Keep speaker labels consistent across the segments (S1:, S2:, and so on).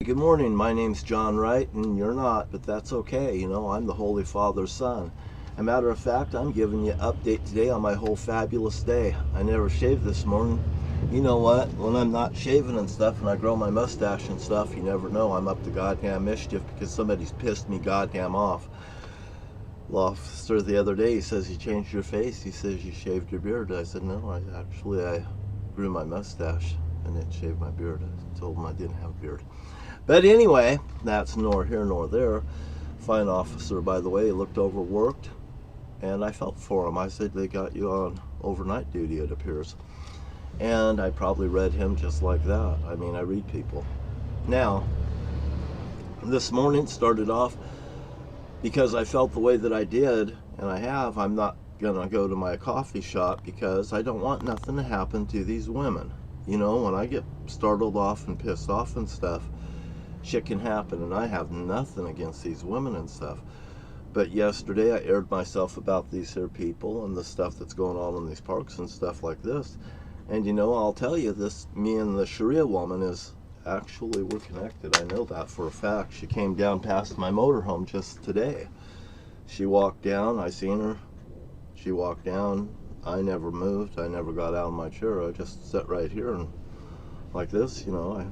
S1: Good morning, my name's John Wright, and you're not, but that's okay. I'm the Holy Father's son. As a matter of fact, I'm giving you an update today on my whole fabulous day. I never shaved this morning. You know what? When I'm not shaving and stuff and I grow my mustache and stuff, you never know. I'm up to goddamn mischief because somebody's pissed me goddamn off. The officer the other day, he says, "You changed your face." He says, "You shaved your beard." I said, "No, I grew my mustache and didn't shave my beard." I told him I didn't have a beard. But anyway, that's nor here nor there. Fine officer, by the way, looked overworked, and I felt for him. I said, "They got you on overnight duty, it appears." And I probably read him just like that. I mean, I read people. Now, this morning started off because I felt the way that I did, and I'm not going to go to my coffee shop because I don't want nothing to happen to these women. When I get startled off and pissed off and stuff, shit can happen, and I have nothing against these women and stuff. But yesterday I aired myself about these here people and the stuff that's going on in these parks and stuff like this. And I'll tell you this, me and the Sharia woman we're connected. I know that for a fact. She came down past my motorhome just today. She walked down, I seen her. She walked down. I never moved. I never got out of my chair. I just sat right here and like this, I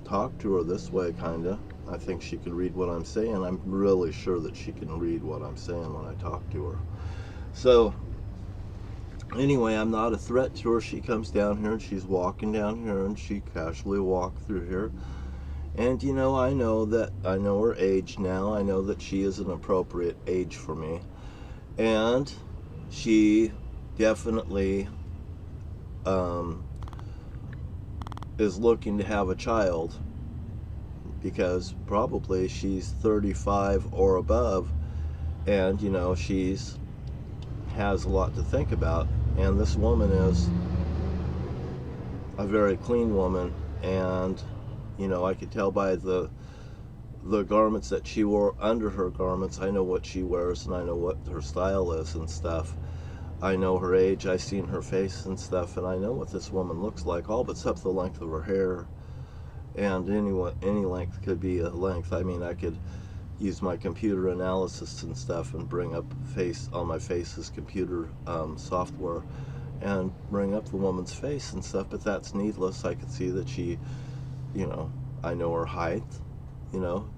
S1: talk to her this way, kinda. I think she can read what I'm saying. I'm really sure that she can read what I'm saying when I talk to her. So anyway, I'm not a threat to her. She comes down here and she's walking down here and she casually walked through here. And I know her age now. I know that she is an appropriate age for me. And she definitely is looking to have a child because probably she's 35 or above, and she's has a lot to think about. And this woman is a very clean woman, and I could tell by the garments that she wore under her garments. I know what she wears, and I know what her style is and stuff. I know her age. I've seen her face and stuff, and I know what this woman looks like, all but except the length of her hair. And any length could be a length. I mean, I could use my computer analysis and stuff and bring up my face's computer software and bring up the woman's face and stuff, but that's needless. I could see that she, I know her height.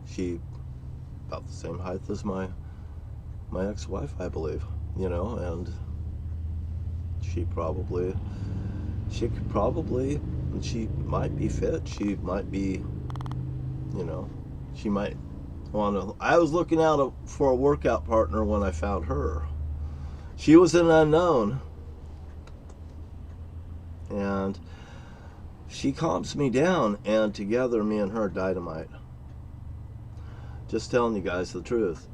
S1: She about the same height as my ex-wife, I believe. And she might be fit. She might be, she might want to. I was looking out for a workout partner when I found her. She was an unknown, and she calms me down, and together me and her dynamite. Just telling you guys the truth.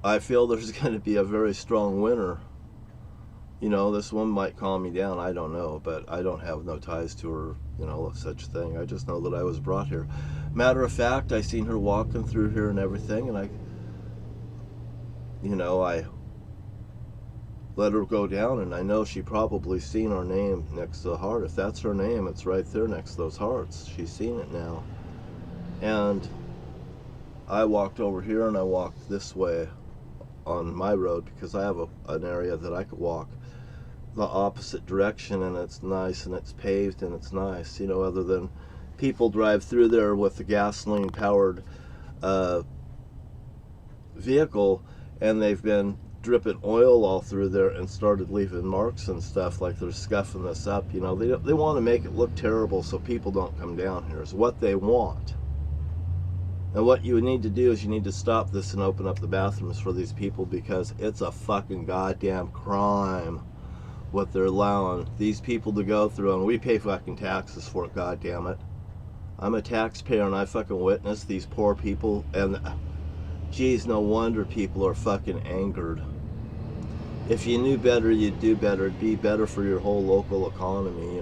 S1: I feel there's going to be a very strong winner. This woman might calm me down, I don't know, but I don't have no ties to her, such thing. I just know that I was brought here. Matter of fact, I seen her walking through here and everything, and I let her go down, and I know she probably seen our name next to the heart. If that's her name, it's right there next to those hearts. She's seen it now. And I walked over here and I walked this way on my road because I have an area that I could walk the opposite direction, and it's nice and it's paved and it's nice, other than people drive through there with the gasoline powered vehicle, and they've been dripping oil all through there and started leaving marks and stuff like they're scuffing this up. They want to make it look terrible so people don't come down here is what they want. And what you need to do is you need to stop this and open up the bathrooms for these people, because it's a fucking goddamn crime what they're allowing these people to go through, and we pay fucking taxes for it, goddammit. I'm a taxpayer and I fucking witness these poor people, and geez, no wonder people are fucking angered. If you knew better, you'd do better. It'd be better for your whole local economy.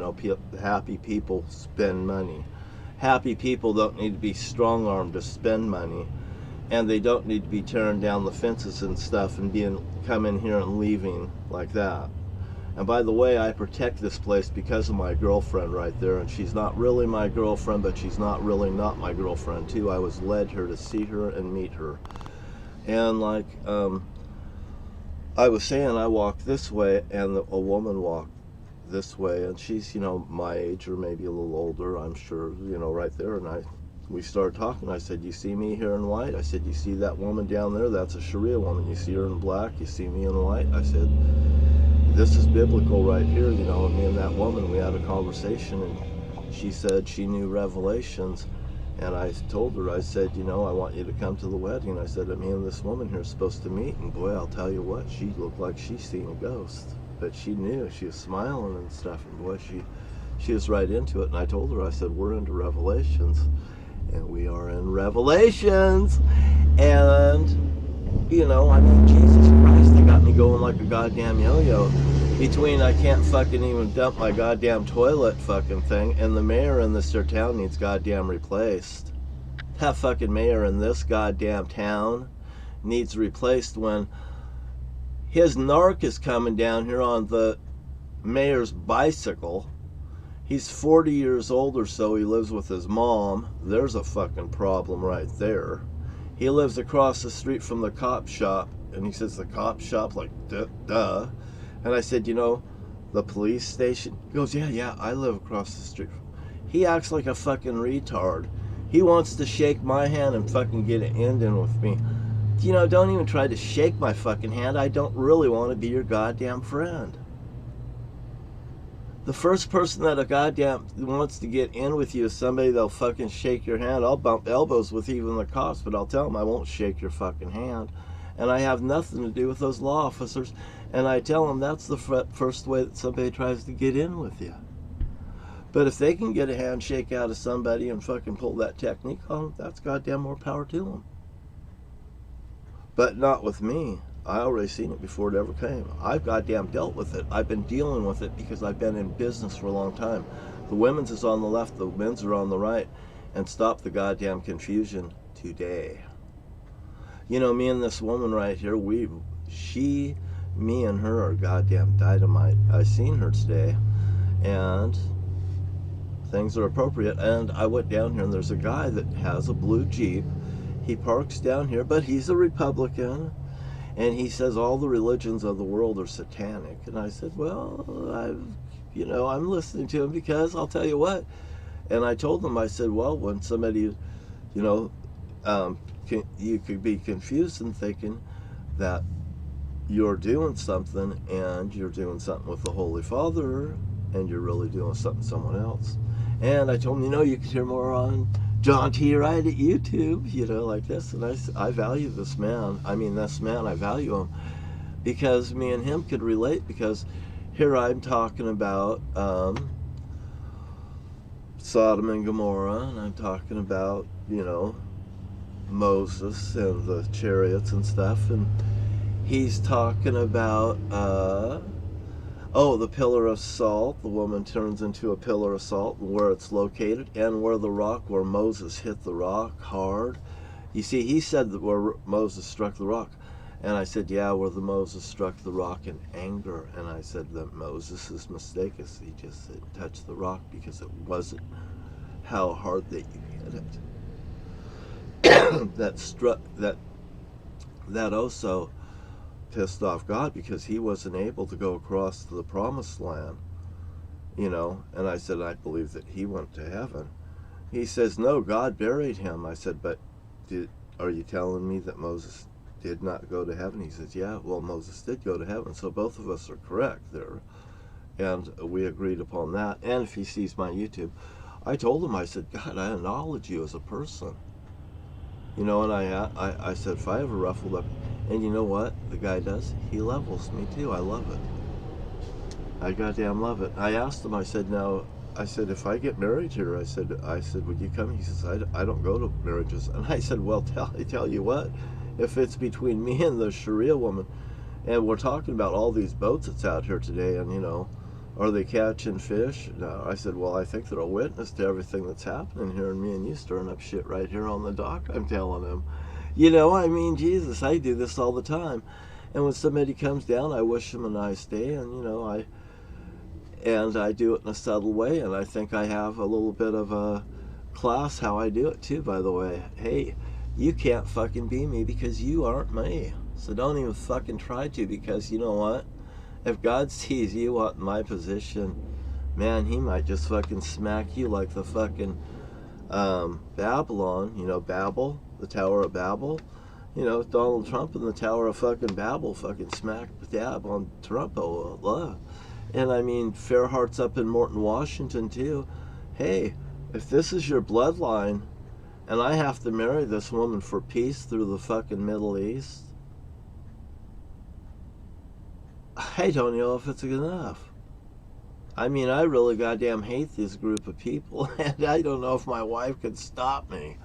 S1: Happy people spend money. Happy people don't need to be strong-armed to spend money, and they don't need to be tearing down the fences and stuff and coming here and leaving like that. And by the way, I protect this place because of my girlfriend right there. And she's not really my girlfriend, but she's not really not my girlfriend too. I was led here to see her and meet her. And like I was saying, I walked this way and a woman walked this way. And she's, you know, my age or maybe a little older, I'm sure, you know, right there. And we started talking. I said, you see me here in white? I said, you see that woman down there? That's a Sharia woman. You see her in black? You see me in white? I said, this is biblical right here, you know. And me and that woman, we had a conversation, and she said she knew Revelations. And I told her, I said, you know, I want you to come to the wedding. I said, me and this woman here are supposed to meet. And boy, I'll tell you what, she looked like she's seen a ghost. But she knew. She was smiling and stuff. And boy, she was right into it. And I told her, I said, we're into Revelations. And we are in Revelations. And, you know, I mean, Jesus Christ, they got me going like a goddamn yo-yo. Between I can't fucking even dump my goddamn toilet fucking thing, and the mayor in this here town needs goddamn replaced. That fucking mayor in this goddamn town needs replaced when his narc is coming down here on the mayor's bicycle. He's 40 years old or so. He lives with his mom. There's a fucking problem right there. He lives across the street from the cop shop. And he says, the cop shop? Like, duh. And I said, you know, the police station? He goes, yeah, I live across the street. He acts like a fucking retard. He wants to shake my hand and fucking get an end in with me. You know, don't even try to shake my fucking hand. I don't really want to be your goddamn friend. The first person that a goddamn wants to get in with you is somebody that'll fucking shake your hand. I'll bump elbows with even the cops, but I'll tell them I won't shake your fucking hand. And I have nothing to do with those law officers. And I tell them that's the first way that somebody tries to get in with you. But if they can get a handshake out of somebody and fucking pull that technique on them, that's goddamn more power to them. But not with me. I already seen it before it ever came. I've goddamn dealt with it. I've been dealing with it because I've been in business for a long time. The women's is on the left, the men's are on the right. And stop the goddamn confusion today. You know, me and this woman right here, me and her are goddamn dynamite. I seen her today, and things are appropriate. And I went down here, and there's a guy that has a blue Jeep. He parks down here, but he's a Republican. And he says all the religions of the world are satanic. And I said, well, I'm listening to him because I'll tell you what. And I told him, I said, well, when somebody, you could be confused and thinking that you're doing something and you're doing something with the Holy Father and you're really doing something with someone else. And I told him, you could hear more on John T. Wright at YouTube, like this. And I value this man. I value him because me and him could relate, because here I'm talking about Sodom and Gomorrah, and I'm talking about, Moses and the chariots and stuff, and he's talking about the pillar of salt. The woman turns into a pillar of salt, and where it's located, and where Moses hit the rock hard. You see, he said that where Moses struck the rock, and I said, yeah, where Moses struck the rock in anger. And I said that Moses is mistaken. He just said touch the rock because it wasn't how hard that you hit it. that also pissed off God, because he wasn't able to go across to the promised land, and I said, I believe that he went to heaven. He says, no, God buried him. I said, but are you telling me that Moses did not go to heaven? He says, yeah, well, Moses did go to heaven, so both of us are correct there, and we agreed upon that. And if he sees my YouTube, I told him, I said, God, I acknowledge you as a person. And I said, if I ever ruffled up, and you know what the guy does? He levels me too. I love it. I goddamn love it. I asked him, I said, if I get married here, I said, would you come? He says, I don't go to marriages. And I said, well, I tell you what, if it's between me and the Sharia woman, and we're talking about all these boats that's out here today, and are they catching fish? No. I said, well, I think they're a witness to everything that's happening here, and me and you stirring up shit right here on the dock, I'm telling him. Jesus, I do this all the time. And when somebody comes down, I wish them a nice day, and, And I do it in a subtle way, and I think I have a little bit of a class how I do it too, by the way. Hey, you can't fucking be me because you aren't me. So don't even fucking try to, because you know what? If God sees you out in my position, man, he might just fucking smack you like the fucking Babylon, you know, Babel, the Tower of Babel. You know, Donald Trump in the Tower of fucking Babel fucking smacked dab on Trump. And I mean, Fairheart's up in Morton, Washington too. Hey, if this is your bloodline and I have to marry this woman for peace through the fucking Middle East, I don't know if it's enough. I mean, I really goddamn hate this group of people, and I don't know if my wife could stop me.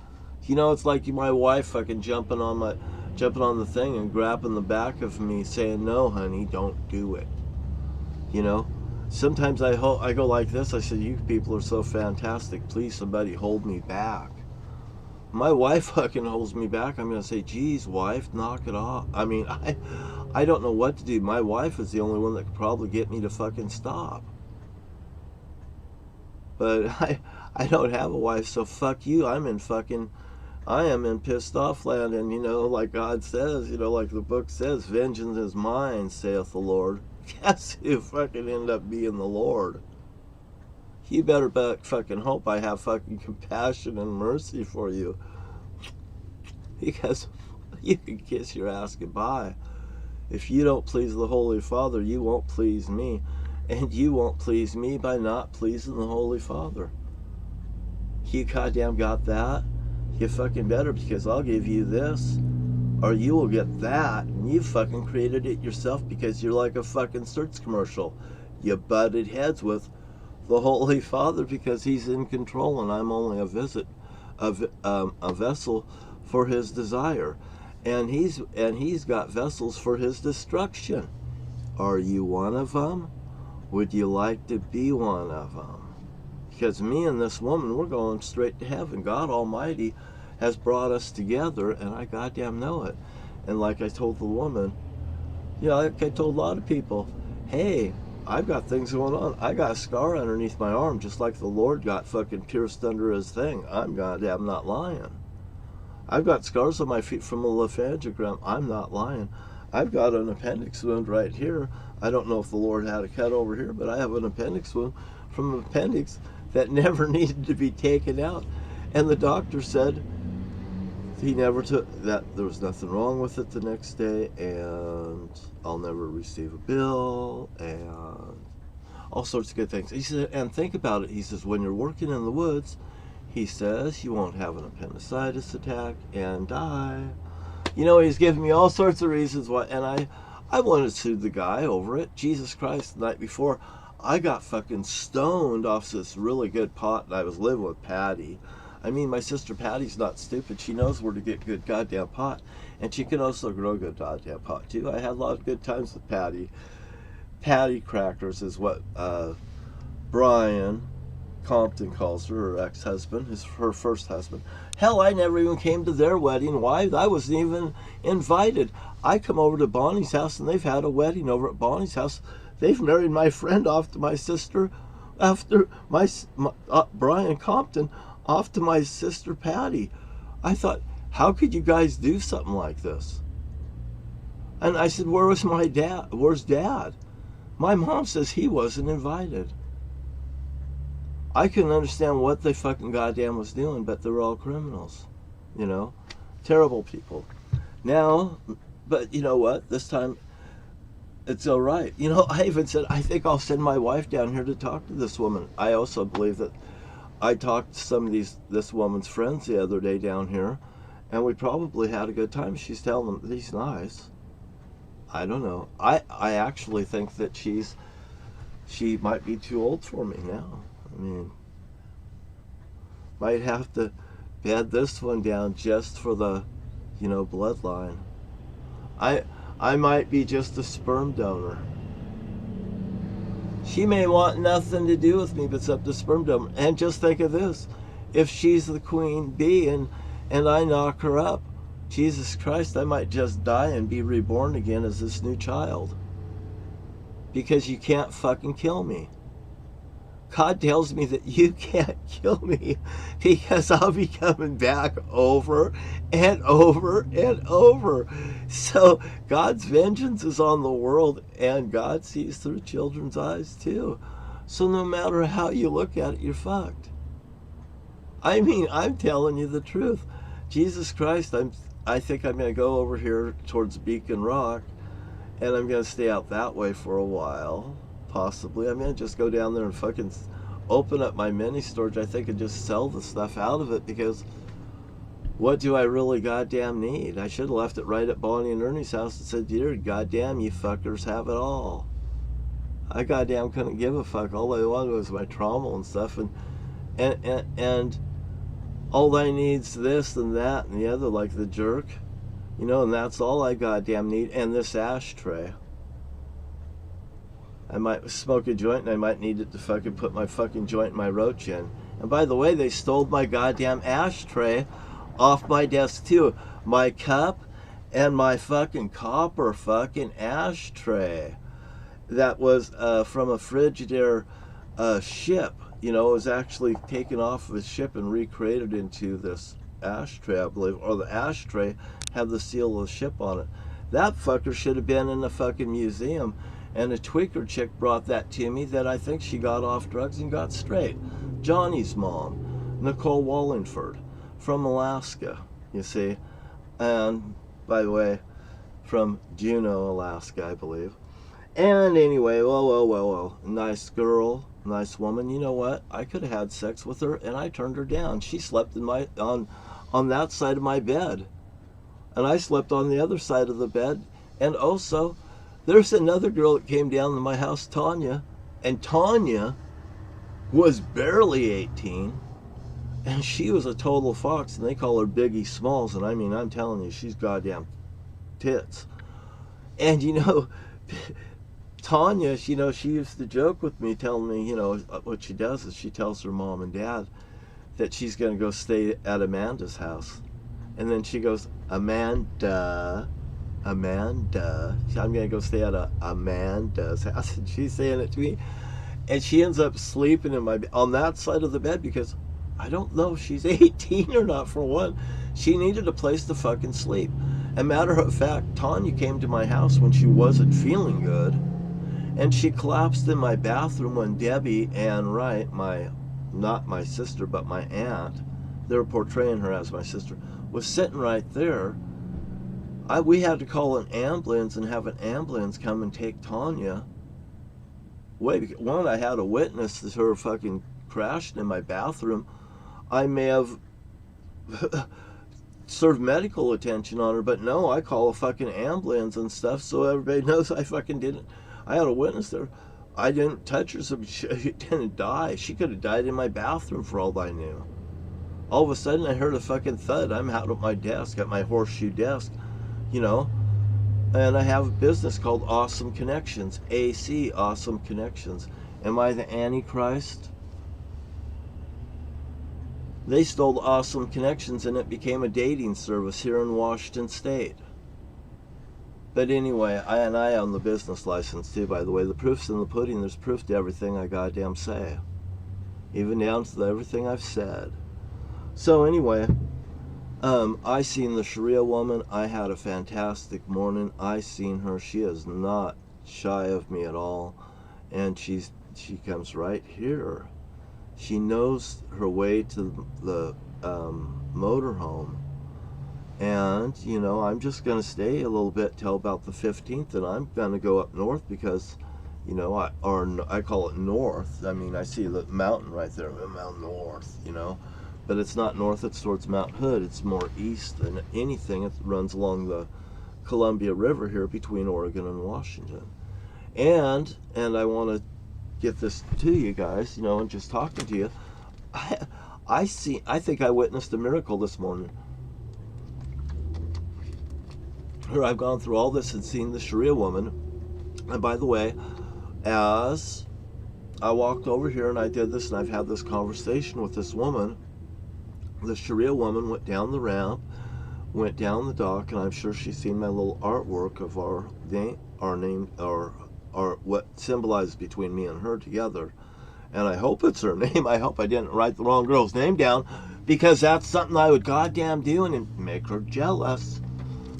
S1: You know, it's like my wife fucking jumping on the thing and grabbing the back of me, saying, "No, honey, don't do it." You know, sometimes I go like this. I said, "You people are so fantastic. Please, somebody hold me back." My wife fucking holds me back. I'm gonna say, "Geez, wife, knock it off." I mean, I don't know what to do. My wife is the only one that could probably get me to fucking stop. But I don't have a wife, so fuck you. I am in pissed off land, and you know, like God says, you know, like the book says, vengeance is mine, saith the Lord. Guess who fucking end up being the Lord? You better fucking hope I have fucking compassion and mercy for you, because you can kiss your ass goodbye. If you don't please the Holy Father, you won't please me, and you won't please me by not pleasing the Holy Father. You goddamn got that? You fucking better, because I'll give you this, or you will get that, and you fucking created it yourself, because you're like a fucking search commercial. You butted heads with the Holy Father because he's in control, and I'm only a vessel for his desire, and he's got vessels for his destruction. Are you one of them? Would you like to be one of them? Because me and this woman, we're going straight to heaven. God Almighty has brought us together, and I goddamn know it. And like I told the woman, you know, like I told a lot of people, hey, I've got things going on. I got a scar underneath my arm, just like the Lord got fucking pierced under his thing. I'm goddamn not lying. I've got scars on my feet from a lophangogram. I'm not lying. I've got an appendix wound right here. I don't know if the Lord had a cut over here, but I have an appendix wound from an appendix that never needed to be taken out. And the doctor said he never took that. There was nothing wrong with it the next day, and I'll never receive a bill, and all sorts of good things. He said, and think about it. He says, when you're working in the woods, he says, you won't have an appendicitis attack and die. You know, he's giving me all sorts of reasons why, and I wanted to sue the guy over it. Jesus Christ, the night before, I got fucking stoned off this really good pot, and I was living with Patty. I mean, my sister Patty's not stupid. She knows where to get good goddamn pot, and she can also grow good goddamn pot too. I had a lot of good times with Patty. Patty crackers is what Brian Compton calls her ex-husband, her first husband. Hell, I never even came to their wedding. Why? I wasn't even invited. I come over to Bonnie's house, and they've had a wedding over at Bonnie's house. They've married my friend off to my sister, after my Brian Compton off to my sister Patty. I thought, how could you guys do something like this? And I said, where was my dad? Where's Dad? My mom says he wasn't invited. I couldn't understand what they fucking goddamn was doing, but they were all criminals, you know, terrible people. Now, but you know what? This time, it's all right. You know, I even said, I think I'll send my wife down here to talk to this woman. I also believe that I talked to some of this woman's friends the other day down here, and we probably had a good time. She's telling them he's nice. I don't know. I actually think that she might be too old for me now. I mean, might have to bed this one down just for the, you know, bloodline. I might be just a sperm donor. She may want nothing to do with me but except the sperm donor. And just think of this. If she's the queen bee and I knock her up, Jesus Christ, I might just die and be reborn again as this new child. Because you can't fucking kill me. God tells me that you can't kill me because I'll be coming back over and over and over. So God's vengeance is on the world, and God sees through children's eyes too. So no matter how you look at it, you're fucked. I mean, I'm telling you the truth. Jesus Christ, I think I'm going to go over here towards Beacon Rock, and I'm going to stay out that way for a while. Possibly. I'm going to just go down there and fucking open up my mini storage, I think, and just sell the stuff out of it, because what do I really goddamn need? I should have left it right at Bonnie and Ernie's house and said, dear goddamn, you fuckers have it all. I goddamn couldn't give a fuck. All I wanted was my trauma and stuff, and all I need's this and that and the other, like the jerk, you know, and that's all I goddamn need. And this ashtray. I might smoke a joint and I might need it to fucking put my fucking joint in my roach in. And by the way, they stole my goddamn ashtray off my desk too. My cup and my fucking copper fucking ashtray. That was from a Frigidaire ship. You know, it was actually taken off of a ship and recreated into this ashtray, I believe. Or the ashtray had the seal of the ship on it. That fucker should have been in the fucking museum. And a tweaker chick brought that to me that I think she got off drugs and got straight. Johnny's mom, Nicole Wallingford, from Alaska, you see. And, by the way, from Juneau, Alaska, I believe. And anyway, well, nice girl, nice woman. You know what? I could have had sex with her, and I turned her down. She slept in my on that side of my bed, and I slept on the other side of the bed. And also, there's another girl that came down to my house, Tanya, and Tanya was barely 18, and she was a total fox, and they call her Biggie Smalls, and I mean, I'm telling you, she's goddamn tits. And you know, Tanya, you know, she used to joke with me, telling me, you know, what she does is she tells her mom and dad that she's going to go stay at Amanda's house. And then she goes, Amanda, I'm going to go stay at Amanda's house. And she's saying it to me. And she ends up sleeping on that side of the bed, because I don't know if she's 18 or not, for one. She needed a place to fucking sleep. As a matter of fact, Tanya came to my house when she wasn't feeling good, and she collapsed in my bathroom when Debbie Ann Wright, not my sister, but my aunt, they were portraying her as my sister, was sitting right there. We had to call an ambulance and have an ambulance come and take Tanya. One, I had a witness to her fucking crashing in my bathroom. I may have served medical attention on her, but no, I call a fucking ambulance and stuff, so everybody knows I fucking didn't. I had a witness there. I didn't touch her, so she didn't die. She could have died in my bathroom for all I knew. All of a sudden, I heard a fucking thud. I'm out at my desk, at my horseshoe desk, you know, and I have a business called Awesome Connections, AC, Awesome Connections. Am I the Antichrist? They stole Awesome Connections, and it became a dating service here in Washington State. But anyway, I own the business license too, by the way. The proof's in the pudding. There's proof to everything I goddamn say. Even down to everything I've said. So anyway, I seen the Sharia woman. I had a fantastic morning. I seen her. She is not shy of me at all. And she comes right here. She knows her way to the motorhome. And, you know, I'm just going to stay a little bit till about the 15th, and I'm going to go up north because, you know, I call it north. I mean, I see the mountain right there, Mount North, you know. But it's not north, it's towards Mount Hood. It's more east than anything. It runs along the Columbia River here between Oregon and Washington. And I want to get this to you guys, you know, and just talking to you. I think I witnessed a miracle this morning. Here I've gone through all this and seen the Sharia woman. And by the way, as I walked over here and I did this, and I've had this conversation with this woman, the Sharia woman went down the ramp, went down the dock, and I'm sure she's seen my little artwork of our name, or what symbolizes between me and her together. And I hope it's her name. I hope I didn't write the wrong girl's name down, because that's something I would goddamn do and make her jealous.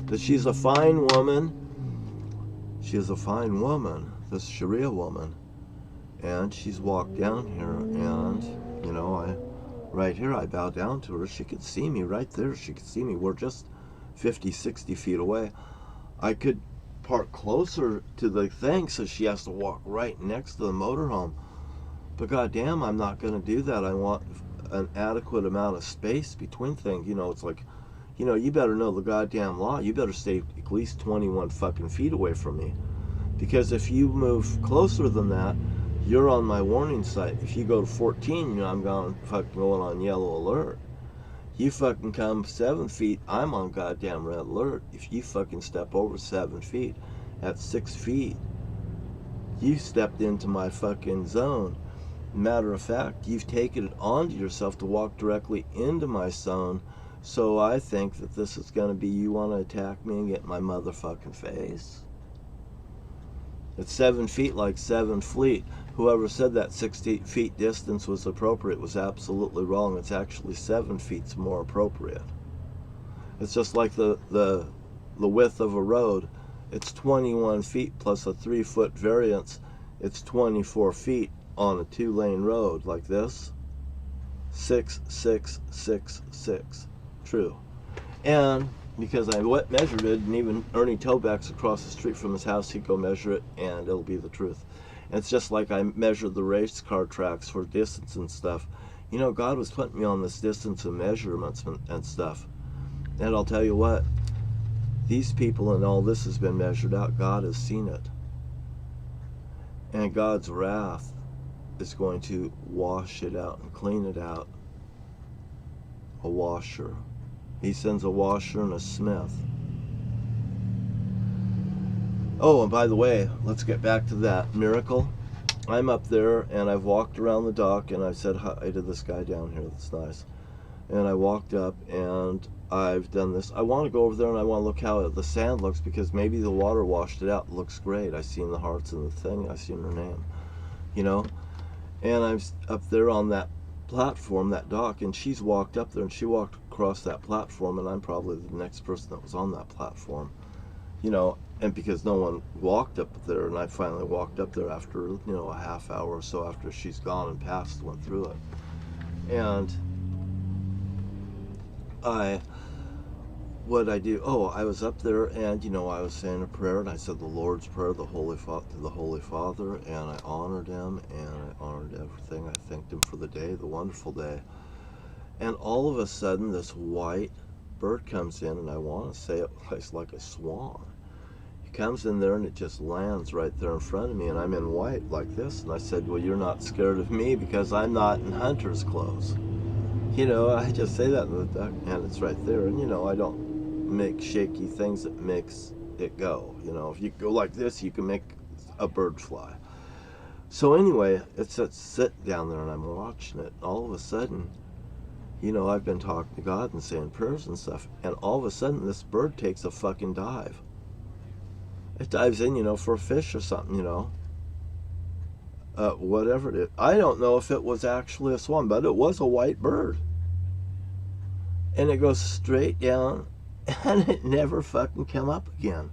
S1: That she's a fine woman. She is a fine woman, this Sharia woman. And she's walked down here, and, you know, right here, I bow down to her. She could see me right there. She could see me. We're just 50, 60 feet away. I could park closer to the thing, so she has to walk right next to the motorhome. But goddamn, I'm not going to do that. I want an adequate amount of space between things. You know, it's like, you know, you better know the goddamn law. You better stay at least 21 fucking feet away from me. Because if you move closer than that, you're on my warning sight. If you go to 14, you know, I'm fucking going on yellow alert. You fucking come 7 feet, I'm on goddamn red alert. If you fucking step over 7 feet, at 6 feet, you stepped into my fucking zone. Matter of fact, you've taken it onto yourself to walk directly into my zone. So I think that this is going to be, you want to attack me and get in my motherfucking face? It's 7 feet like 7 feet. Whoever said that 6 feet distance was appropriate was absolutely wrong. It's actually 7 feet's more appropriate. It's just like the width of a road. It's 21 feet plus a 3-foot variance. It's 24 feet on a 2-lane road like this. 6, 6, 6, 6. True. And because I measured it, and even Ernie Toback's across the street from his house, he'd go measure it, and it'll be the truth. And it's just like I measured the race car tracks for distance and stuff. You know, God was putting me on this distance and measurements and stuff. And I'll tell you what, these people and all this has been measured out. God has seen it. And God's wrath is going to wash it out and clean it out. A washer. He sends a washer and a smith. Oh, and by the way, let's get back to that miracle. I'm up there, and I've walked around the dock, and I said hi to this guy down here. That's nice. And I walked up, and I've done this. I want to go over there, and I want to look how the sand looks, because maybe the water washed it out. It looks great. I seen the hearts in the thing. I seen her name, you know. And I'm up there on that platform, that dock, and she's walked up there, and she walked across that platform, and I'm probably the next person that was on that platform, you know. And because no one walked up there, and I finally walked up there after, you know, a half hour or so after she's gone and passed, went through it. And what I do, I was up there, and, you know, I was saying a prayer, and I said the Lord's Prayer, to the Holy Father, and I honored him, and I honored everything. I thanked him for the day, the wonderful day. And all of a sudden, this white bird comes in, and I want to say it's like a swan. He comes in there, and it just lands right there in front of me, and I'm in white like this. And I said, well, you're not scared of me because I'm not in hunter's clothes. You know, I just say that in the duck, and it's right there. And, you know, I don't make shaky things that makes it go. You know, if you go like this, you can make a bird fly. So anyway, it's sitting down there, and I'm watching it. All of a sudden, you know, I've been talking to God and saying prayers and stuff, and all of a sudden, this bird takes a fucking dive. It dives in, you know, for a fish or something, you know. Whatever it is. I don't know if it was actually a swan, but it was a white bird. And it goes straight down, and it never fucking come up again.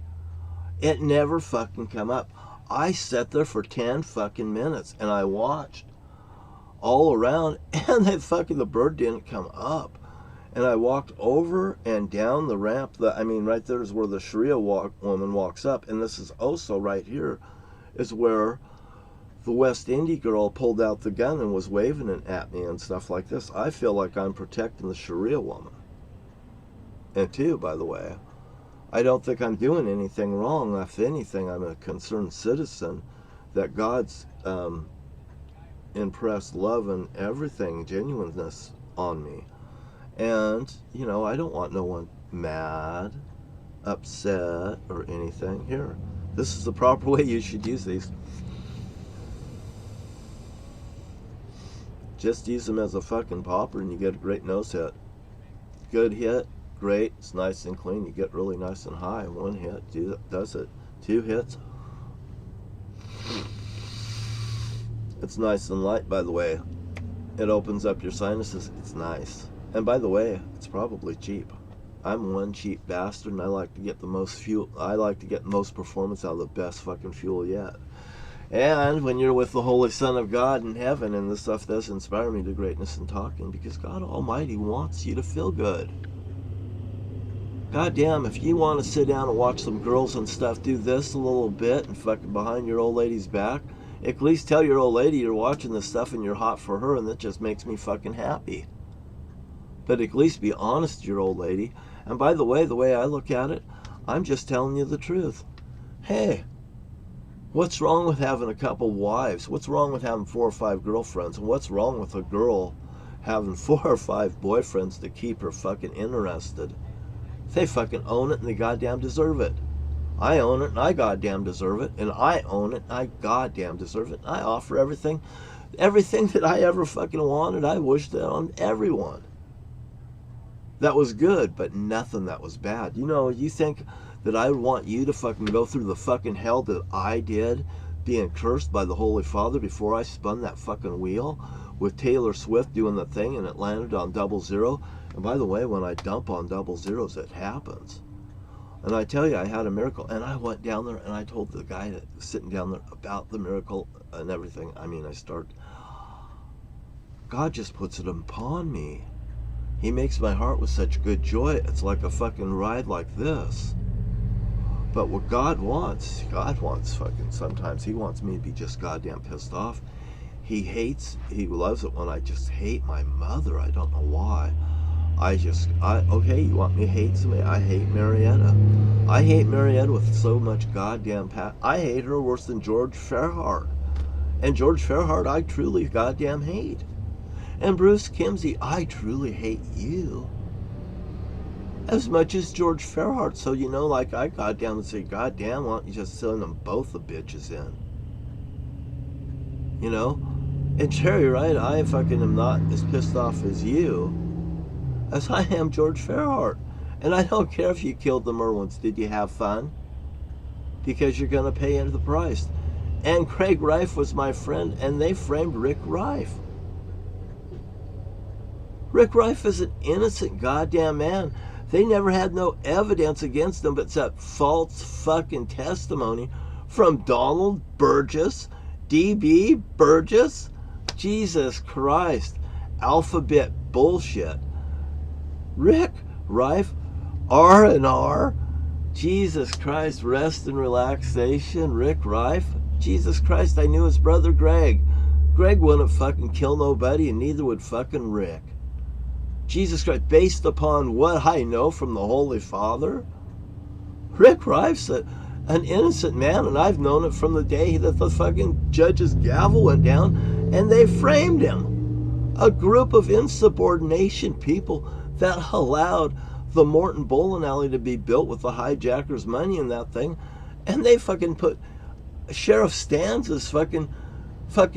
S1: It never fucking come up. I sat there for 10 fucking minutes, and I watched all around, and the bird didn't come up. And I walked over and down the ramp. Right there is where the Sharia woman walks up. And this is also right here is where the West Indian girl pulled out the gun and was waving it at me and stuff like this. I feel like I'm protecting the Sharia woman. And too, by the way, I don't think I'm doing anything wrong. If anything, I'm a concerned citizen that God's impressed love and everything, genuineness on me. And, you know, I don't want no one mad, upset, or anything. Here, this is the proper way you should use these. Just use them as a fucking popper, and you get a great nose hit. Good hit, great, it's nice and clean. You get really nice and high. One hit does it. 2 hits. It's nice and light, by the way. It opens up your sinuses. It's nice. And by the way, it's probably cheap. I'm one cheap bastard, and I like to get the most fuel. I like to get the most performance out of the best fucking fuel yet. And when you're with the Holy Son of God in heaven, and this stuff does inspire me to greatness in talking, because God Almighty wants you to feel good. God damn, if you want to sit down and watch some girls and stuff do this a little bit and fucking behind your old lady's back, at least tell your old lady you're watching this stuff and you're hot for her, and that just makes me fucking happy. But at least be honest to your old lady. And by the way I look at it, I'm just telling you the truth. Hey, what's wrong with having a couple wives? What's wrong with having 4 or 5 girlfriends? And what's wrong with a girl having 4 or 5 boyfriends to keep her fucking interested? They fucking own it and they goddamn deserve it. I own it and I goddamn deserve it. And I own it and I goddamn deserve it. And I offer everything that I ever fucking wanted. I wish that on everyone. That was good, but nothing that was bad. You know, you think that I want you to fucking go through the fucking hell that I did, being cursed by the Holy Father before I spun that fucking wheel with Taylor Swift doing the thing and it landed on 00. And by the way, when I dump on 00s, it happens. And I tell you, I had a miracle. And I went down there and I told the guy that was sitting down there about the miracle and everything. I mean, God just puts it upon me. He makes my heart with such good joy. It's like a fucking ride like this. But what God wants fucking, sometimes he wants me to be just goddamn pissed off. He loves it when I just hate my mother. I don't know why. Okay, you want me to hate somebody? I hate Marietta. I hate Marietta with so much goddamn I hate her worse than George Fairhart. And George Fairhart, I truly goddamn hate. And Bruce Kimsey, I truly hate you. As much as George Fairhart, so you know, like I goddamn would say, goddamn, why don't you just send them both the bitches in? You know? And Cherry, right, I fucking am not as pissed off as you as I am George Fairhart. And I don't care if you killed the Merwins. Did you have fun? Because you're going to pay into the price. And Craig Rife was my friend, and they framed Rick Rife. Rick Rife is an innocent goddamn man. They never had no evidence against him but that false fucking testimony from Donald Burgess, D.B. Burgess. Jesus Christ. Alphabet bullshit. Rick Rife, R&R. Jesus Christ, rest and relaxation. Rick Rife. Jesus Christ, I knew his brother Greg. Greg wouldn't fucking kill nobody, and neither would fucking Rick. Jesus Christ, based upon what I know from the Holy Father, Rick Rife's an innocent man, and I've known it from the day that the fucking judge's gavel went down and they framed him. A group of insubordination people that allowed the Morton Bowling Alley to be built with the hijackers' money in that thing, and they fucking put Sheriff Stanz's fucking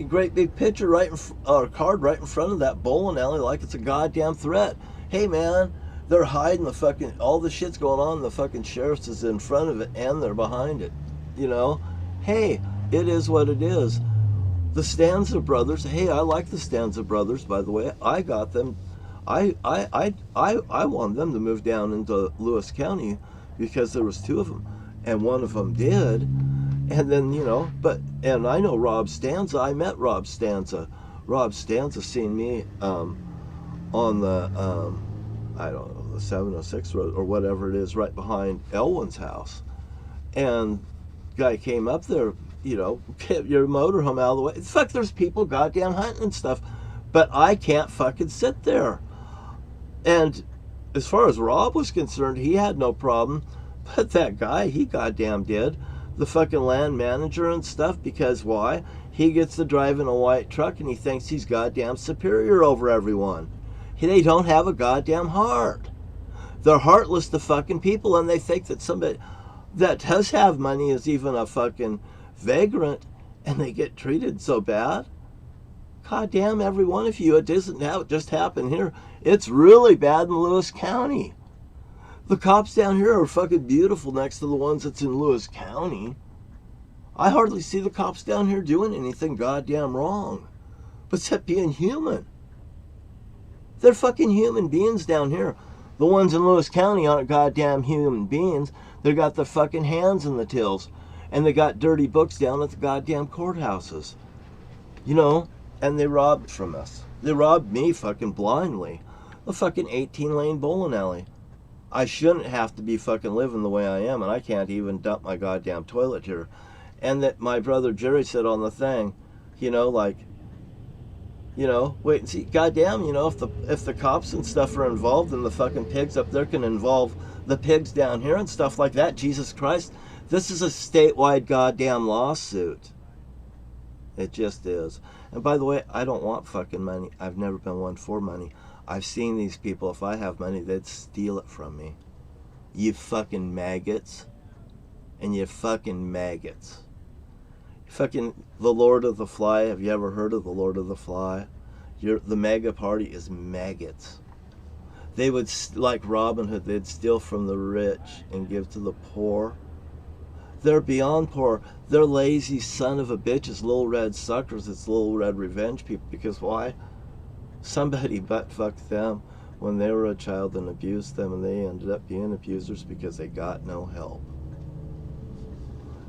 S1: great big picture card right in front of that bowling alley like it's a goddamn threat. Hey man, they're hiding the fucking, all the shit's going on, the fucking sheriff's is in front of it and they're behind it. You know? Hey, it is what it is. The Stanza brothers, hey, I like the Stanza brothers, by the way. I got them. I wanted them to move down into Lewis County because there was 2 of them. And one of them did. And then, you know, and I know Rob Stanza. I met Rob Stanza. Rob Stanza seen me on the, I don't know, the 706 road or whatever it is right behind Elwyn's house. And guy came up there, you know, get your motorhome out of the way. Fuck, there's people goddamn hunting and stuff. But I can't fucking sit there. And as far as Rob was concerned, he had no problem. But that guy, he goddamn did. The fucking land manager and stuff, because why? He gets to drive in a white truck and he thinks he's goddamn superior over everyone. They don't have a goddamn heart. They're heartless to fucking people, and they think that somebody that does have money is even a fucking vagrant, and they get treated so bad. Goddamn every one of you. It doesn't just happen here. It's really bad in Lewis County. The cops down here are fucking beautiful next to the ones that's in Lewis County. I hardly see the cops down here doing anything goddamn wrong, except being human. They're fucking human beings down here. The ones in Lewis County aren't goddamn human beings. They got their fucking hands in the tills. And they got dirty books down at the goddamn courthouses. You know, and they robbed from us. They robbed me fucking blindly. A fucking 18-lane bowling alley. I shouldn't have to be fucking living the way I am, and I can't even dump my goddamn toilet here. And that my brother Jerry said on the thing, you know, like, you know, wait and see. Goddamn, you know, if the cops and stuff are involved and the fucking pigs up there can involve the pigs down here and stuff like that, Jesus Christ, this is a statewide goddamn lawsuit. It just is. And by the way, I don't want fucking money. I've never been one for money. I've seen these people. If I have money, they'd steal it from me. You fucking maggots. And you fucking maggots. Fucking the Lord of the Fly. Have you ever heard of the Lord of the Fly? The MAGA party is maggots. They would, like Robin Hood, they'd steal from the rich and give to the poor. They're beyond poor. They're lazy son of a bitches, little red suckers. It's little red revenge people. Because why? Somebody butt fucked them when they were a child and abused them, and they ended up being abusers because they got no help.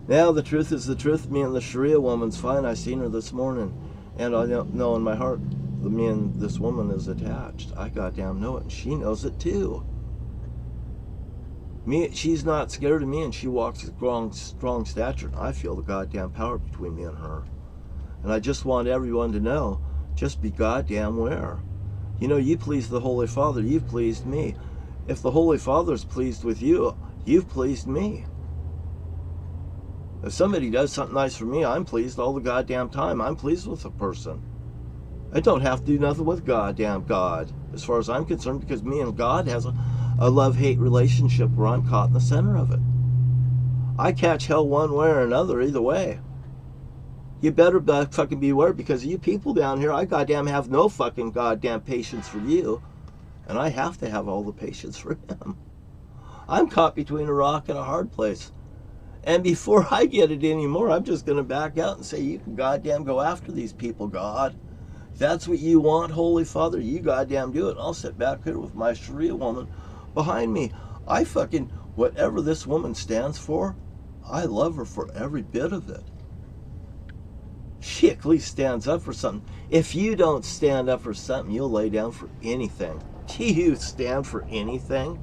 S1: Now the truth is the truth. Me and the Sharia woman's fine. I seen her this morning, and I don't know in my heart me and this woman is attached. I goddamn know it, and she knows it too. She's not scared of me, and she walks with strong stature. I feel the goddamn power between me and her. And I just want everyone to know, just be goddamn aware. You know, you please the Holy Father, you've pleased me. If the Holy Father's pleased with you, you've pleased me. If somebody does something nice for me, I'm pleased all the goddamn time. I'm pleased with a person. I don't have to do nothing with goddamn God, as far as I'm concerned, because me and God has a love-hate relationship where I'm caught in the center of it. I catch hell one way or another, either way. You better fucking beware, because you people down here, I goddamn have no fucking goddamn patience for you, and I have to have all the patience for him. I'm caught between a rock and a hard place. And before I get it anymore, I'm just going to back out and say, you can goddamn go after these people, God. If that's what you want, Holy Father, you goddamn do it. I'll sit back here with my Sharia woman behind me. I fucking, whatever this woman stands for, I love her for every bit of it. She at least stands up for something. If you don't stand up for something, you'll lay down for anything. Do you stand for anything?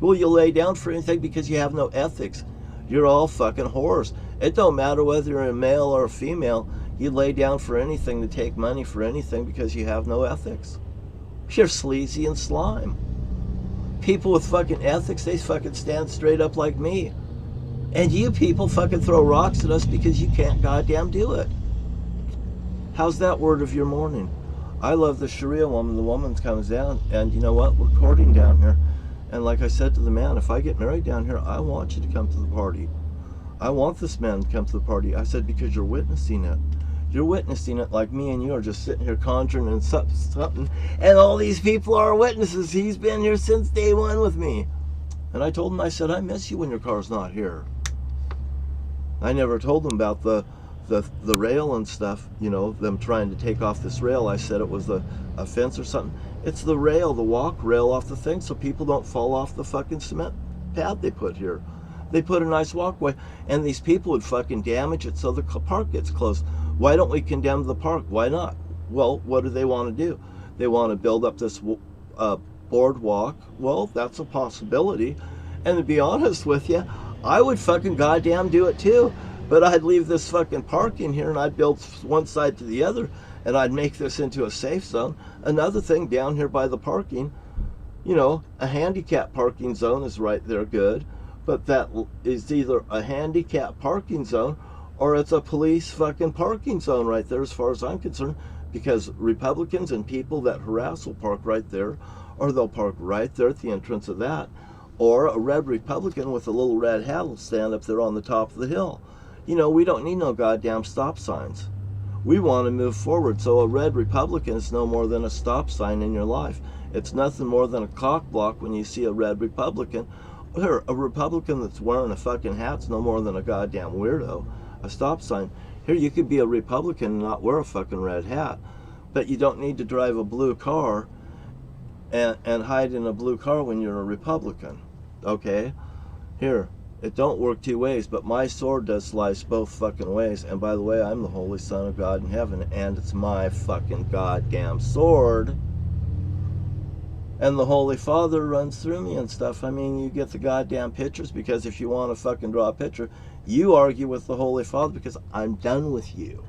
S1: Will you lay down for anything because you have no ethics? You're all fucking whores. It don't matter whether you're a male or a female. You lay down for anything to take money for anything because you have no ethics. You're sleazy and slime. People with fucking ethics, they fucking stand straight up like me. And you people fucking throw rocks at us because you can't goddamn do it. How's that word of your morning? I love the Sharia woman. The woman comes down, and you know what? We're courting down here. And like I said to the man, if I get married down here, I want you to come to the party. I want this man to come to the party. I said, because you're witnessing it. You're witnessing it like me and you are just sitting here conjuring and something. And all these people are witnesses. He's been here since day one with me. And I told him, I said, I miss you when your car's not here. I never told him about the rail and stuff, you know, them trying to take off this rail. I said it was a fence or something. It's the rail, the walk rail off the thing, so people don't fall off the fucking cement pad they put here. They put a nice walkway, and these people would fucking damage it so the park gets closed. Why don't we condemn the park? Why not? Well, what do they want to do? They want to build up this boardwalk. Well, that's a possibility. And to be honest with you, I would fucking goddamn do it too. But I'd leave this fucking park in here, and I'd build one side to the other, and I'd make this into a safe zone. Another thing down here by the parking, you know, a handicap parking zone is right there good, but that is either a handicap parking zone or it's a police fucking parking zone right there as far as I'm concerned, because Republicans and people that harass will park right there, or they'll park right there at the entrance of that, or a red Republican with a little red hat will stand up there on the top of the hill. You know, we don't need no goddamn stop signs. We want to move forward, so a red Republican is no more than a stop sign in your life. It's nothing more than a cock block when you see a red Republican. Or a Republican that's wearing a fucking hat's no more than a goddamn weirdo. a stop sign. Here, you could be a Republican and not wear a fucking red hat, but you don't need to drive a blue car and hide in a blue car when you're a Republican. Okay? Here, it don't work two ways, but my sword does slice both fucking ways. And by the way, I'm the Holy Son of God in heaven, and it's my fucking goddamn sword. And the Holy Father runs through me and stuff. I mean, you get the goddamn pictures, because if you want to fucking draw a picture, you argue with the Holy Father because I'm done with you.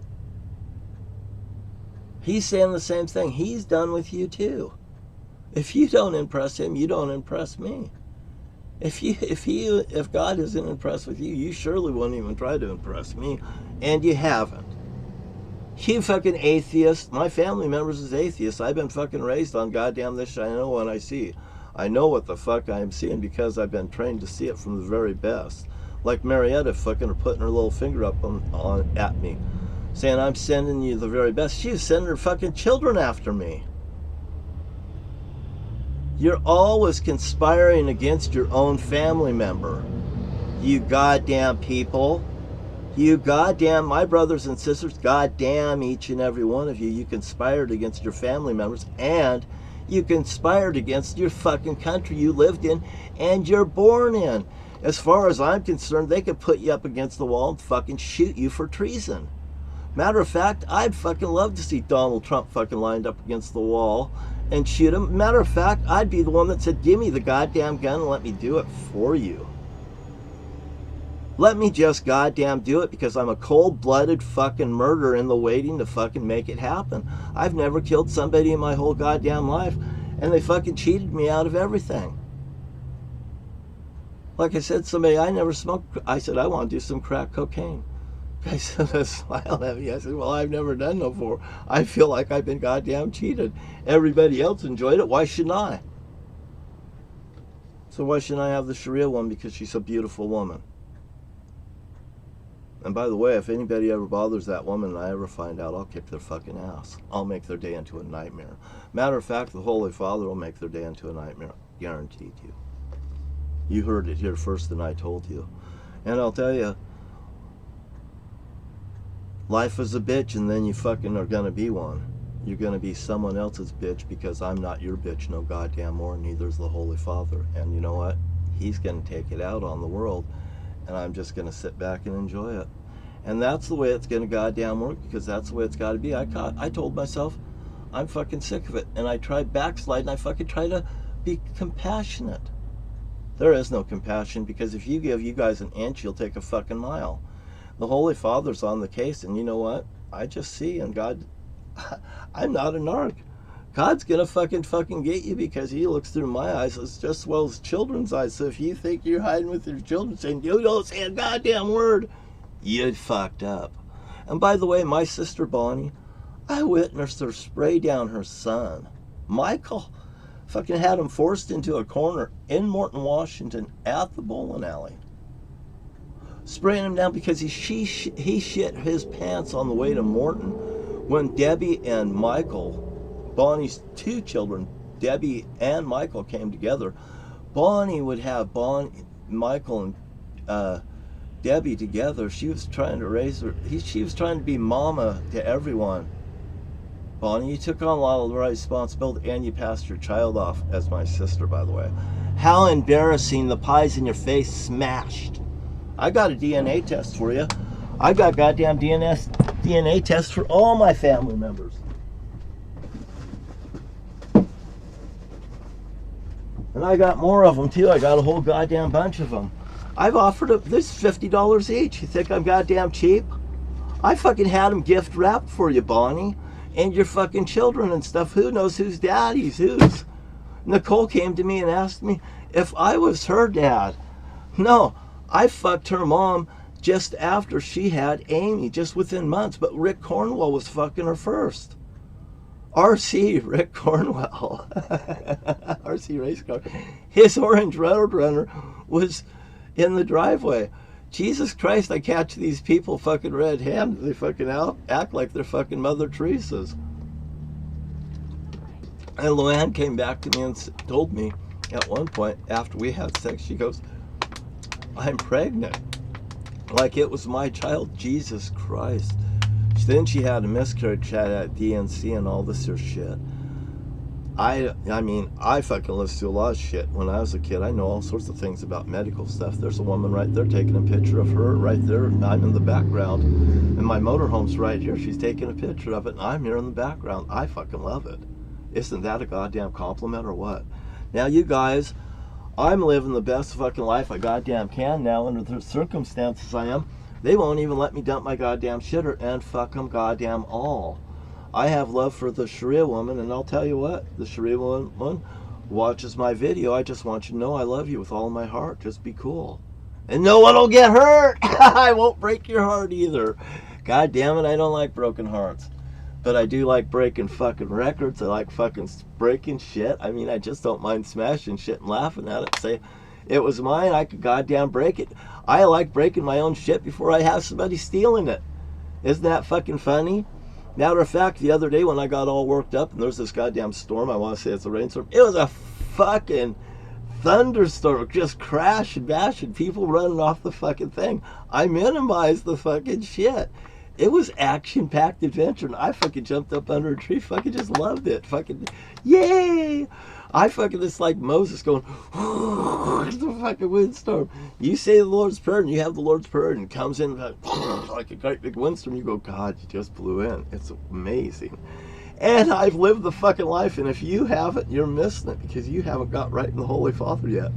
S1: He's saying the same thing. He's done with you too. If you don't impress him, you don't impress me. If God isn't impressed with you, you surely won't even try to impress me, and you haven't. You fucking atheist. My family members is atheists. I've been fucking raised on goddamn this I know when I see. I know what the fuck I am seeing because I've been trained to see it from the very best. Like Marietta fucking putting her little finger up at me, saying I'm sending you the very best. She was sending her fucking children after me. You're always conspiring against your own family member. You goddamn people. You goddamn, my brothers and sisters, goddamn each and every one of you. You conspired against your family members, and you conspired against your fucking country you lived in and you're born in. As far as I'm concerned, they could put you up against the wall and fucking shoot you for treason. Matter of fact, I'd fucking love to see Donald Trump fucking lined up against the wall and shoot him. Matter of fact, I'd be the one that said, give me the goddamn gun and let me do it for you. Let me just goddamn do it, because I'm a cold-blooded fucking murderer in the waiting to fucking make it happen. I've never killed somebody in my whole goddamn life, and they fucking cheated me out of everything. Like I said, somebody, I never smoked. I said, I want to do some crack cocaine. I said, smiled at me. I said, well, I've never done no before. I feel like I've been goddamn cheated. Everybody else enjoyed it. Why shouldn't I? So why shouldn't I have the Sharia one? Because she's a beautiful woman. And by the way, if anybody ever bothers that woman and I ever find out, I'll kick their fucking ass. I'll make their day into a nightmare. Matter of fact, the Holy Father will make their day into a nightmare. Guaranteed you. You heard it here first and I told you. And I'll tell you, life is a bitch, and then you fucking are gonna be one. You're gonna be someone else's bitch, because I'm not your bitch no goddamn more, neither's the Holy Father. And you know what? He's gonna take it out on the world, and I'm just gonna sit back and enjoy it. And that's the way it's gonna goddamn work, because that's the way it's gotta be. I told myself, I'm fucking sick of it, and I tried backsliding. I fucking try to be compassionate. There is no compassion, because if you give you guys an inch, you'll take a fucking mile. The Holy Father's on the case, and you know what? I just see, and God, I'm not a narc. God's gonna fucking get you, because he looks through my eyes as just as well as children's eyes. So if you think you're hiding with your children saying, you don't say a goddamn word, you fucked up. And by the way, my sister Bonnie, I witnessed her spray down her son. Michael fucking had him forced into a corner in Morton, Washington at the bowling alley. Spraying him down because he shit his pants on the way to Morton when Debbie and Michael, Bonnie's two children, Debbie and Michael, came together. Bonnie would have Michael and Debbie together. She was trying to raise her. She was trying to be mama to everyone. Bonnie, you took on a lot of the responsibility, and you passed your child off as my sister, by the way. How embarrassing, the pies in your face smashed. I got a DNA test for you. I got goddamn DNA tests for all my family members. And I got more of them too. I got a whole goddamn bunch of them. I've offered this $50 each. You think I'm goddamn cheap? I fucking had them gift wrapped for you, Bonnie. And your fucking children and stuff. Who knows whose daddy's whose? Nicole came to me and asked me if I was her dad. No, I fucked her mom just after she had Amy, just within months. But Rick Cornwell was fucking her first. RC, Rick Cornwell. RC race car. His orange Roadrunner was in the driveway. Jesus Christ, I catch these people fucking red-handed. They fucking act like they're fucking Mother Teresa's. And Luann came back to me and told me at one point, after we had sex, she goes, I'm pregnant. like it was my child. Jesus Christ. Then she had a miscarriage at DNC and all this here shit. I mean, I fucking listened to a lot of shit when I was a kid. I know all sorts of things about medical stuff. There's a woman right there taking a picture of her right there, and I'm in the background. And my motorhome's right here. She's taking a picture of it, and I'm here in the background. I fucking love it. Isn't that a goddamn compliment or what? Now, you guys, I'm living the best fucking life I goddamn can now under the circumstances I am. They won't even let me dump my goddamn shitter, and fuck them goddamn all. I have love for the Sharia woman, and I'll tell you what, the Sharia woman watches my video. I just want you to know I love you with all my heart. Just be cool. And no one will get hurt. I won't break your heart either. God damn it, I don't like broken hearts. But I do like breaking fucking records. I like fucking breaking shit. I mean, I just don't mind smashing shit and laughing at it. Say, it was mine, I could goddamn break it. I like breaking my own shit before I have somebody stealing it. Isn't that fucking funny? Matter of fact, the other day when I got all worked up and there's this goddamn storm, I want to say it's a rainstorm, it was a fucking thunderstorm, just crash and bash and people running off the fucking thing. I minimized the fucking shit. It was action-packed adventure, and I fucking jumped up under a tree, fucking just loved it. Fucking, yay! I fucking just like Moses going, the fucking windstorm. You say the Lord's Prayer, and you have the Lord's Prayer, and it comes in like a great big windstorm. You go, God, you just blew in. It's amazing. And I've lived the fucking life, and if you haven't, you're missing it, because you haven't got right in the Holy Father yet.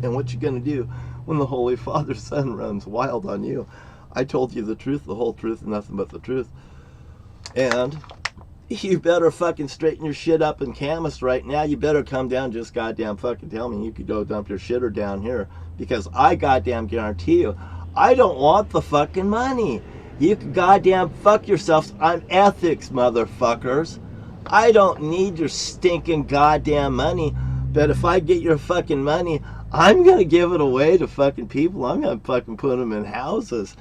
S1: And what you gonna do when the Holy Father's Son runs wild on you? I told you the truth, the whole truth, and nothing but the truth. And you better fucking straighten your shit up in Camas right now. You better come down, just goddamn fucking tell me you could go dump your shitter down here. Because I goddamn guarantee you, I don't want the fucking money. You can goddamn fuck yourselves. I'm ethics, motherfuckers. I don't need your stinking goddamn money. But if I get your fucking money, I'm going to give it away to fucking people. I'm going to fucking put them in houses.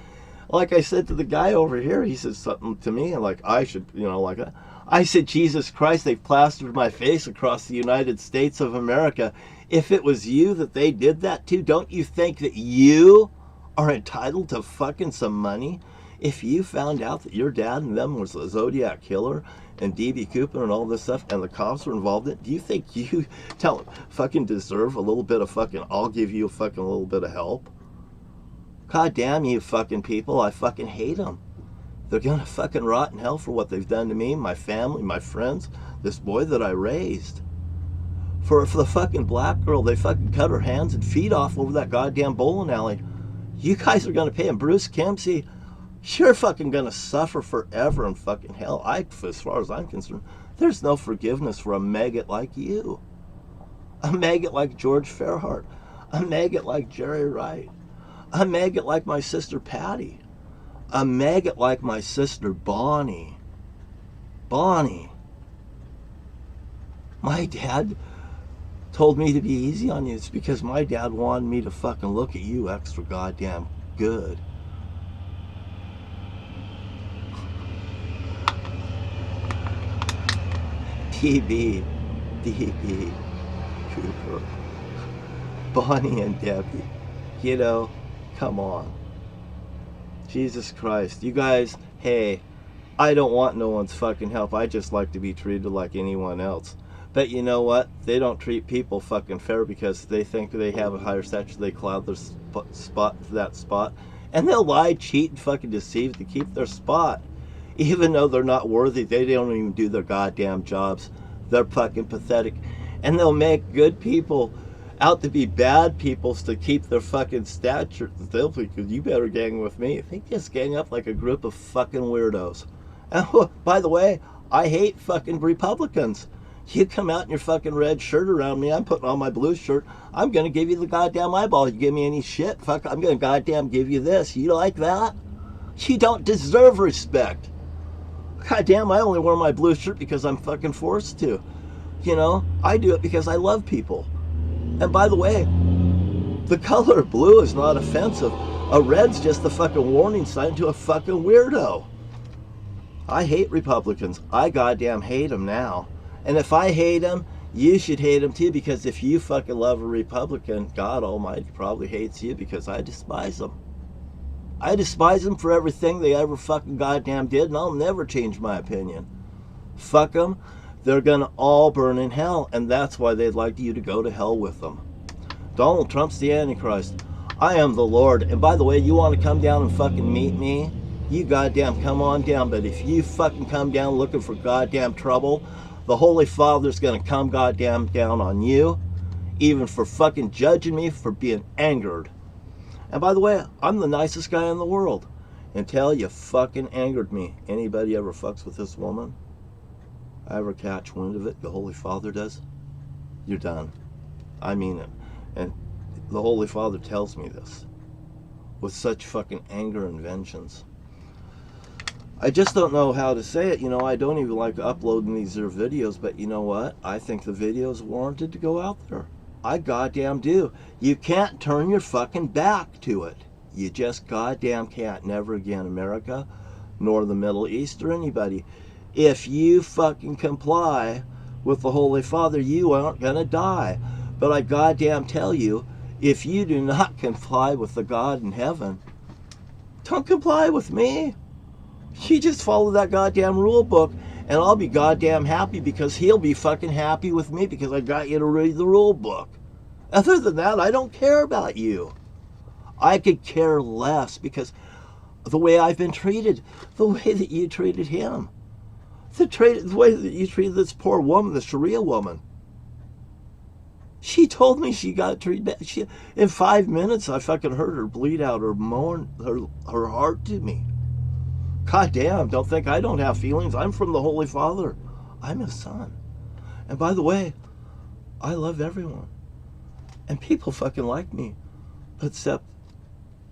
S1: Like I said to the guy over here, he said something to me, like I should, like that. I said, Jesus Christ, they've plastered my face across the United States of America. If it was you that they did that to, don't you think that you are entitled to fucking some money? If you found out that your dad and them was a Zodiac killer and D.B. Cooper and all this stuff and the cops were involved in it, do you think you fucking deserve a little bit of fucking, I'll give you a fucking little bit of help? God damn you fucking people, I fucking hate them. They're gonna fucking rot in hell for what they've done to me, my family, my friends, this boy that I raised. For the fucking black girl, they fucking cut her hands and feet off over that goddamn bowling alley. You guys are gonna pay him. Bruce Kempsey, you're fucking gonna suffer forever in fucking hell. As far as I'm concerned, there's no forgiveness for a maggot like you. A maggot like George Fairhart. A maggot like Jerry Wright. A maggot like my sister Patty. A maggot like my sister Bonnie. Bonnie. My dad told me to be easy on you. It's because my dad wanted me to fucking look at you extra goddamn good. DB Cooper. Bonnie and Debbie. Come on. Jesus Christ. You guys, hey, I don't want no one's fucking help. I just like to be treated like anyone else. But you know what? They don't treat people fucking fair because they think they have a higher stature. They cloud their spot to that spot. And they'll lie, cheat, and fucking deceive to keep their spot. Even though they're not worthy, they don't even do their goddamn jobs. They're fucking pathetic. And they'll make good people out to be bad people to keep their fucking stature. They'll think, you better gang with me. They just gang up like a group of fucking weirdos. And by the way, I hate fucking Republicans. You come out in your fucking red shirt around me, I'm putting on my blue shirt, I'm gonna give you the goddamn eyeball. You give me any shit, fuck, I'm gonna goddamn give you this. You like that? You don't deserve respect. Goddamn, I only wear my blue shirt because I'm fucking forced to. I do it because I love people. And by the way, the color blue is not offensive. A red's just the fucking warning sign to a fucking weirdo. I hate Republicans. I goddamn hate them now. And if I hate them, you should hate them too, because if you fucking love a Republican, God Almighty probably hates you because I despise them. I despise them for everything they ever fucking goddamn did, and I'll never change my opinion. Fuck them. They're gonna all burn in hell, and that's why they'd like you to go to hell with them. Donald Trump's the Antichrist. I am the Lord. And by the way, you want to come down and fucking meet me? You goddamn come on down. But if you fucking come down looking for goddamn trouble, the Holy Father's gonna come goddamn down on you, even for fucking judging me for being angered. And by the way, I'm the nicest guy in the world until you fucking angered me. Anybody ever fucks with this woman? I ever catch wind of it, the Holy Father does, you're done. I mean it. And the Holy Father tells me this with such fucking anger and vengeance. I just don't know how to say it. You know, I don't even like uploading these videos, but you know what? I think the video's warranted to go out there. I goddamn do. You can't turn your fucking back to it. You just goddamn can't. Never again, America, nor the Middle East, or anybody. If you fucking comply with the Holy Father, you aren't gonna die. But I goddamn tell you, if you do not comply with the God in heaven, don't comply with me. You just follow that goddamn rule book, and I'll be goddamn happy because he'll be fucking happy with me because I got you to read the rule book. Other than that, I don't care about you. I could care less because the way I've been treated, the way that you treated him, the way that you treated this poor woman, the Sharia woman. She told me she got treated bad. In 5 minutes, I fucking heard her bleed out her moan, her heart to me. God damn, don't think I don't have feelings. I'm from the Holy Father. I'm his son. And by the way, I love everyone. And people fucking like me. Except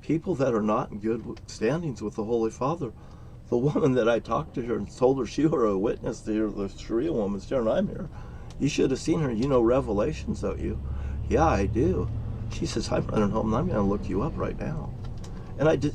S1: people that are not in good standings with the Holy Father. The woman that I talked to her and told her she were a witness to the Sharia woman's here and I'm here. You should have seen her. You know Revelations, don't you? Yeah, I do. She says, I'm running home and I'm going to look you up right now. And I did